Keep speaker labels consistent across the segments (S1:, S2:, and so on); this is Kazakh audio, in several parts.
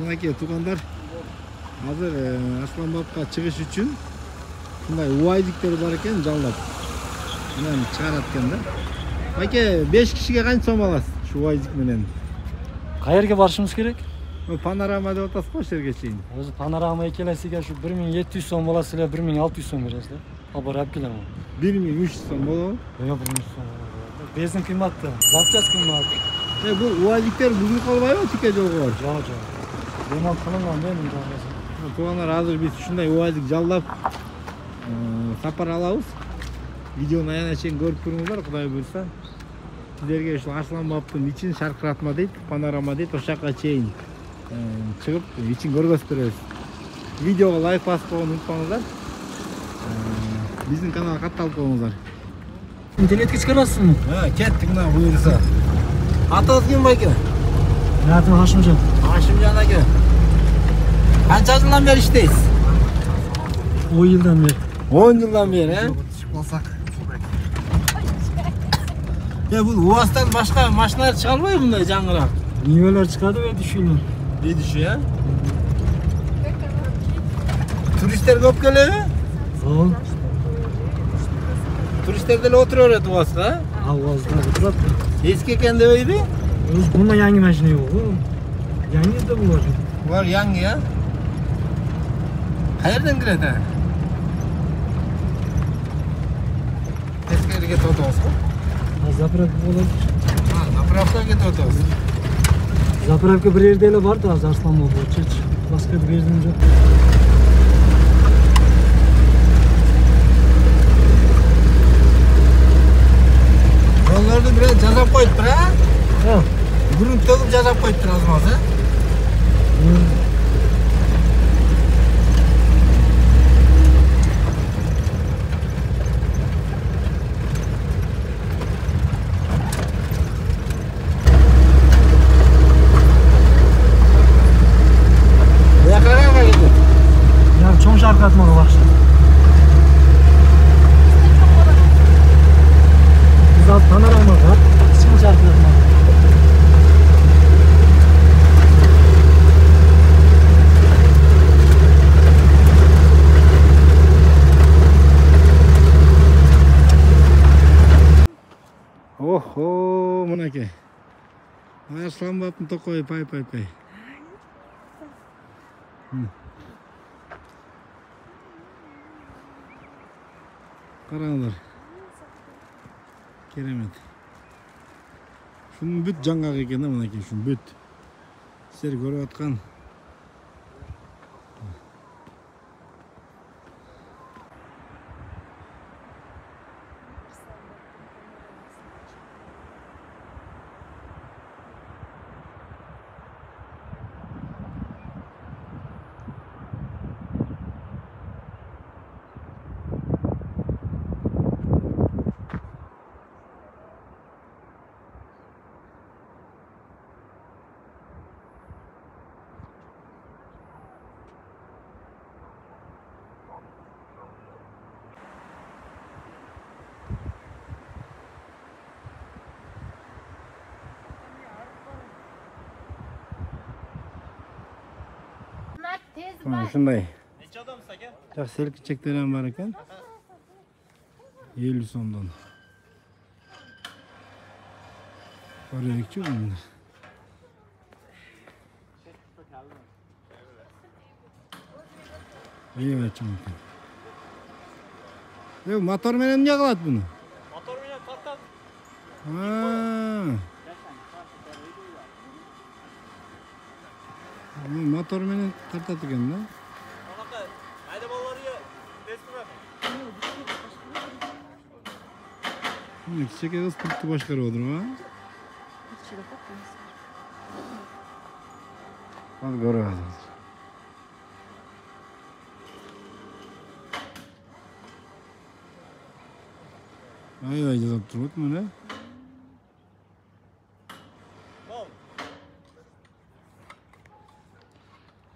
S1: Мынакей туугандар, азыр Асланбапка чыгыш үчүн мындай убайдиктер бар экен, жалдап. Мынаны чыгарат экен да. Маке 5 кишиге канча сом аласыз ушу убайдик менен?
S2: Каерге барышыбыз керек?
S1: Панорама деп атасыз го жерге чейин.
S2: Өзү панорама экелесиге ушу 1700 сом болот эле, 1600 сом бересиз да. Ал барып келем.
S1: 1300 сом болобу?
S2: Жок, 1300 сом. Бензин кыйматты, запчасть кыйматы.
S1: Бул убайдиктер бузулуп калбайбы тике жолго?
S2: Жок. Ремонт кылынган да эми жолго.
S1: Туугандар, азыр биз ушундай убайдик жалдап сапар алабыз. Видеону аягына чейин көрүп туруңуздар, Кудай буйрса. Сиздерге ушул Асланбаптын ичин шаркыратма дейт, панорама дейт, ошол жака чейин чыгып ичин көргөзтүрөбүз. Видеого лайк басып койгонду унутпаңыздар. Биздин каналга катталып коюңуздар.
S2: Интернетке чыгарасызбы?
S1: Кеттик мына буйрса. Атыңыз ким байке?
S2: Атым Хашимжан.
S1: Хашимжан аке. Канча жылдан бери иштейсиз?
S2: 10 жылдан бери.
S1: 10 жылдан бери, бул УАЗтан башка машиналар чыга албайбы мындай жаңыраак?
S2: Нивелер чыгады бе düşүнү?
S1: Бедиши, Туристтер көп келеби?
S2: Сол.
S1: Туристтер деле отура берет УАЗга?
S2: УАЗда отурат.
S1: Эски экен дебейби?
S2: Бунда жаңы машина жок. Жаңы да булар.
S1: Булар жаңы, а? Каерден кирет, а? Тескерге кетип атабыз го?
S2: Заправка болот.
S1: Заправкага кетип атабыз.
S2: Заправка бир жерде эле бар да, Асланбапта. Башка бир жерде жок.
S1: Жолдорду бир жасап коюптур, а? Грунт төгүп жасап коюптур азмаз, а?
S2: Чоң шаркыратмага бакшы. Биз ал панорамага чоң шаркыратма.
S1: Охо, мынакей. Асланбаптын токой пай. Караңыздар. Керемет. Шунун бүт жаңгак экен да, мынакей, шунун бүт. Сиздер көрүп аткан. Ушундай.
S3: Нече адамсыз аке?
S1: Жак селкичектер ham бар экен. 50 сомдон. Көрөйүкчү муну. Эчим. Мотор менен эмне кылат буну?
S3: Мотор менен тартат.
S1: Мотор менен тартат экен да?
S3: Онака айда балаларга теспирем.
S1: Кичике кыз пультtu башкарып отуруп, Ал көрүп атабыз. Аябай жасап турат мына.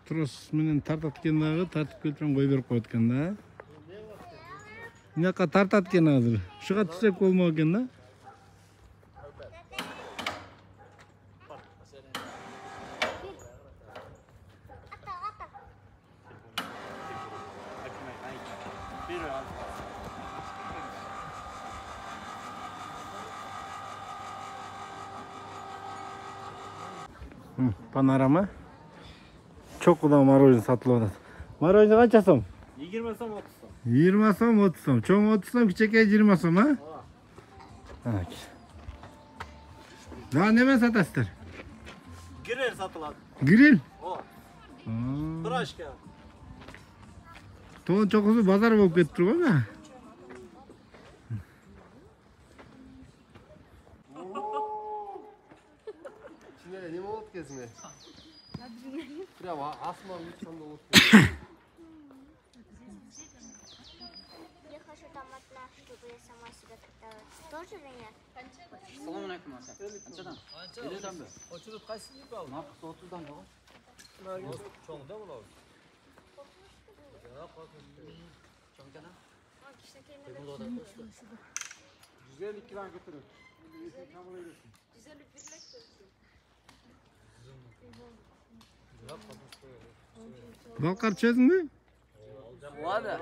S1: Трос менен тартат экен дагы, тартып келтирем кой берип коет экен да. Мынакка тартат экен азыр. Ушуга түшсөк болмок экен да.
S3: Bir abi.
S1: Panorama. Çok ulan marojin satılıyor. Marojin kaç so'm?
S3: 20 so'm 30 so'm.
S1: 20 so'm 30 so'm. Çoğun 30 so'm, kichik 20 so'm ha? Ha. Daha neme satasızlar?
S3: Grill satıladi.
S1: Grill.
S3: O.
S1: Aa.
S3: Birashka.
S1: To'g'ri cho'qisi bozor bo'lib ketib turibdi.
S4: İçinde ne oldu gezme? Прямо асман uçanda oldu.
S5: Я хочу томатная, чтобы я сама себя питала. Тоже или нет?
S6: Assalomu alaykum aka. Qanchadan? Qanchadan?
S3: Ochilib qaysi yeb oldi?
S6: Narxi 30dan da.
S3: Cho'ngda bular.
S6: Cho'nkadan?
S4: 152 lira götürün.
S1: Balqar cho'zdingmi?
S6: Bo'ladi.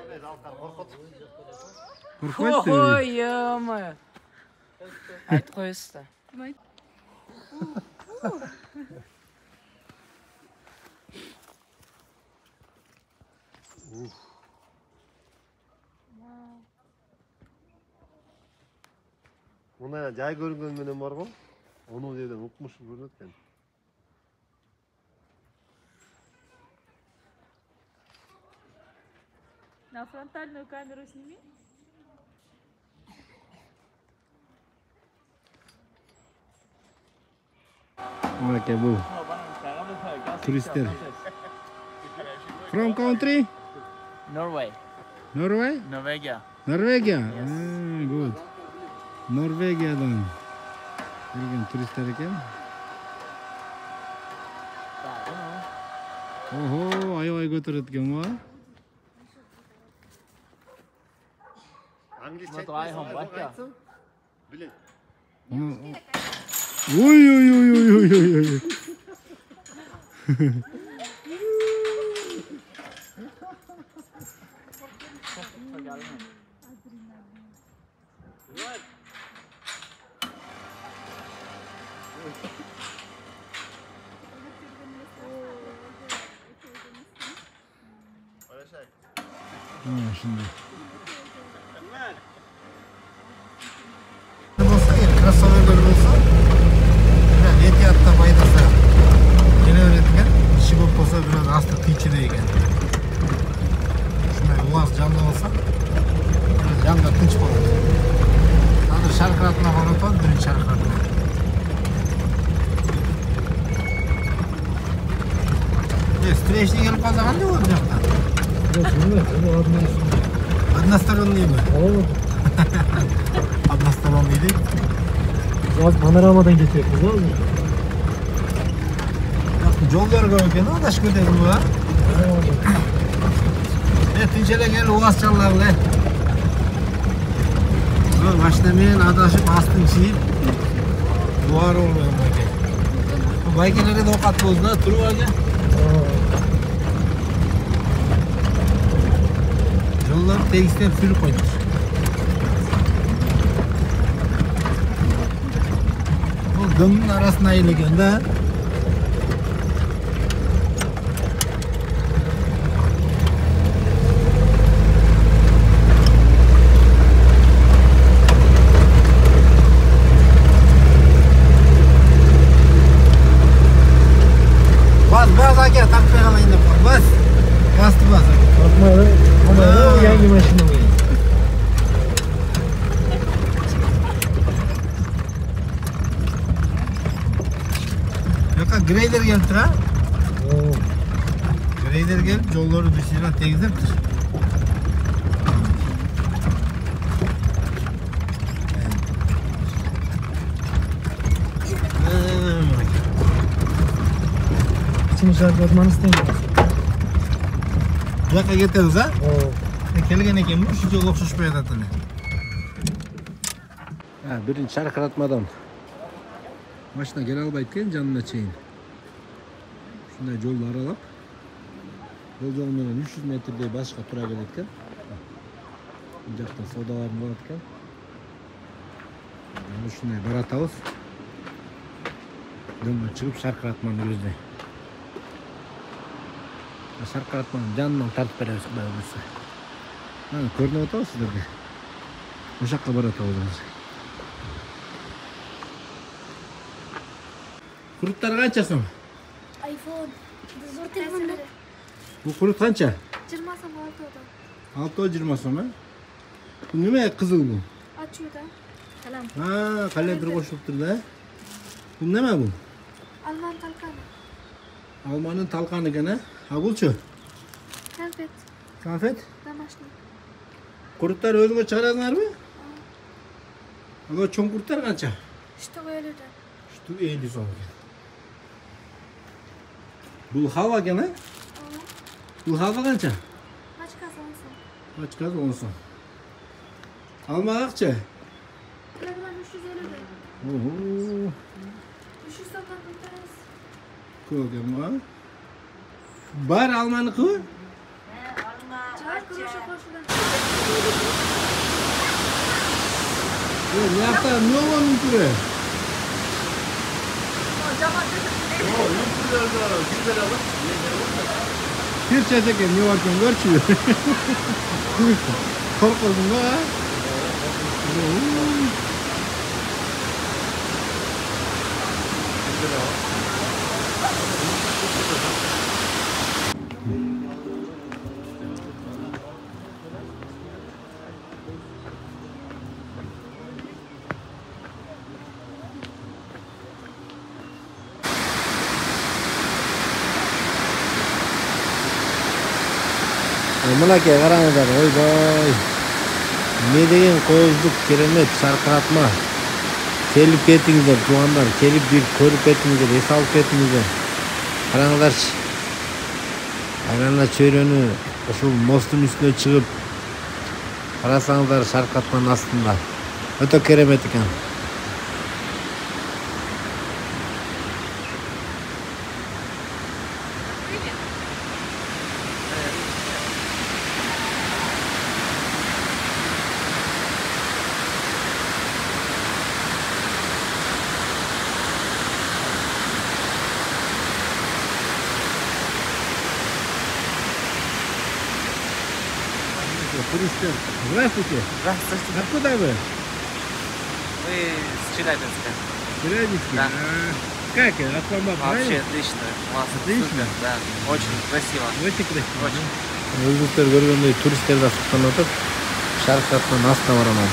S1: Qo'rqyapti.
S6: Yo'qmi? Aytib qo'yasizda.
S4: Ona jay görüngen menen var go. Onu yerden ukmuş görünetken.
S7: На фронтальную камеру сними.
S1: Mana bu turistlar. From country?
S6: Norway.
S1: Norway?
S6: Norvegiya.
S1: Norvegiya. Good. Norvegiyadan kelgan turistlar ekan. Oho, ayoy ko'tarayotgan va.
S4: Anglisçe
S6: Drei haben weiter.
S4: Bilin.
S1: Oy oy oy oy oy oy oy. Mana shunday. Bo'lsa, krassoverlar bo'lsa, biraz ehtiyotda foydasi kelaveradigan, ishi bo'lib qolsa biraz asti tinchida ekan. Shunday ovoz jonli bo'lsa, biraz jonda tinch bo'ladi. Hozir sharqratma holatda birinchi sharqratma. Встречный kelib qolsa qanday bo'ladi bu yoqda? Односторонний mi? Односторонний değil.
S2: Biraz panoramadan geçiyoruz değil mi?
S1: Yollar görürken adaş gidelim bu ha. Neticele gel uaz çallarla. Başlamayın adaşıp astın çiğip duvar olmuyor bayke. Bu baykelere de o kat bozdular. Turu var ya. Yollar teksten sürüp koymuş. Bu dımın arasına eğilirken de bas aka takmay qalayın deb qo'y. Bas. Bastı bas.
S2: Bakmadı ama o yangi mashina bu.
S1: Yo'qa greyder kelibdir ha? Greyder kelib yo'llarni beshira tegizibdir.
S2: İçini şarkılatmanı istemiyor.
S1: Bu yoqqa ketamiz ha? Kelgan ekanmi, shu yo'l o'xshashib qo'yadi. Ha, birinchi sharqratmadan mashina kela olmaydi ekan jonuna cheyin. Shunday yo'lni aralab, yo'l bilan 300 metrday boshqa tura kelayotgan. Бул жакта содаларым болот экен. Ушундай баратабыз. Дөңгө чыгып шаркыратманы көздөй. Шаркыратманын жанынан тартып беребиз Кудай буйрса. Mana көрүнүп атабы сиздерге? Ошакка баратабыз. Куруттар канча сом?
S5: iPhone. Зор телефон.
S1: Бул курут канча?
S5: 20 сом
S1: 6-20 сом, а? Бул неме кызыл бул?
S5: Ачуда. Калам.
S1: Календр кошулуптур да. Бул неме бул?
S5: Алман талканы.
S1: Алманын талканы экен, а? А булчу?
S5: Конфет.
S1: Конфет?
S5: Домашний.
S1: Куруттар өзүңөр чыгарасыңарбы? Ага чоң куруттар канча?
S5: Что вы любите?
S1: Штук 50 сом экен. Бул халва экен, а? Бул халва канча?
S5: Пачка 10 сом.
S1: Пачкасы 10 сом. Алма акча?
S5: Килограмм 350.
S1: Ого.
S5: 300 сомдан көтөрөбүз.
S1: Көп экен буга. Бар алманыкыбы?
S5: Жай көмөшө кошулган.
S1: Мыякта эмне болгонун түрү? Бир чет экен, эмне бар экен көрчү. Коркулдуң го, а? Мынакей караңыздар, ойбой. Не деген коюздук керемет шаркыратма. Келип кетиңиздер, туугандар, келип бир көрүп кетиңиздер, эс алып кетиңиздер. Караңыздарчы. Айлана чөйрөнү ушул мосттун үстүнө чыгып карасаңыздар шаркыратманын астында. Өтө керемет экен. Туристы. Здравствуйте.
S6: Здравствуйте.
S1: Откуда вы?
S6: Вы с Челябинска.
S1: Челябинский?
S6: Да.
S1: Как? Атланбаб,
S6: Вообще отлично. Классно.
S1: Отлично?
S6: Супер, да. Очень красиво.
S1: Өте красиво.
S6: Очень.
S1: Өзүңүздөр көргөндөй туристтер да сыктанып атат. Шаркыратманын астына барамыз.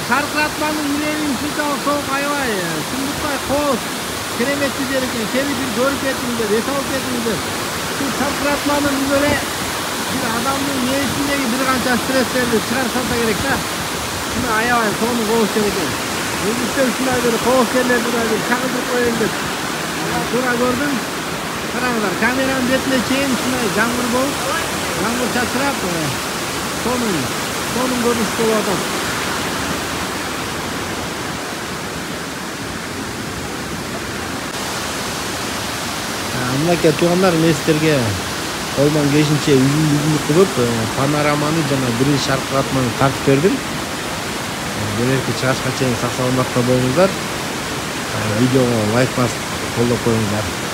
S1: Шаркыратманын үлеңин ушунчалык соок аябай. Сындыкбай кооз кереметтүү жер экен. Келип бир көрүп кетиңиздер, эс алып кетиңиздер. Бул шаркыратманын эле бир адамдын мээсиндеги бир канча стресстерди чыгарып салса керек да. Мына аябай сонун кооз жер экен. Өзүмчө ушундай бир кооз жерлерди да бир чагылдырып коеюн деп туура көрдүм. Караңыздар, камеранын бетине чейин ушундай жаңгыр болуп, жаңгыр чачырап, сонун көрүнүш болуп атат. Мынакей туугандар, мен сиздерге колдон келишинче үзүн кылып панораманы жана биринчи шаркыратманы тартып бердим. Берерки чыгашка чейин сак саламатта болуңуздар. Видеого лайк басып колдоп коюңуздар.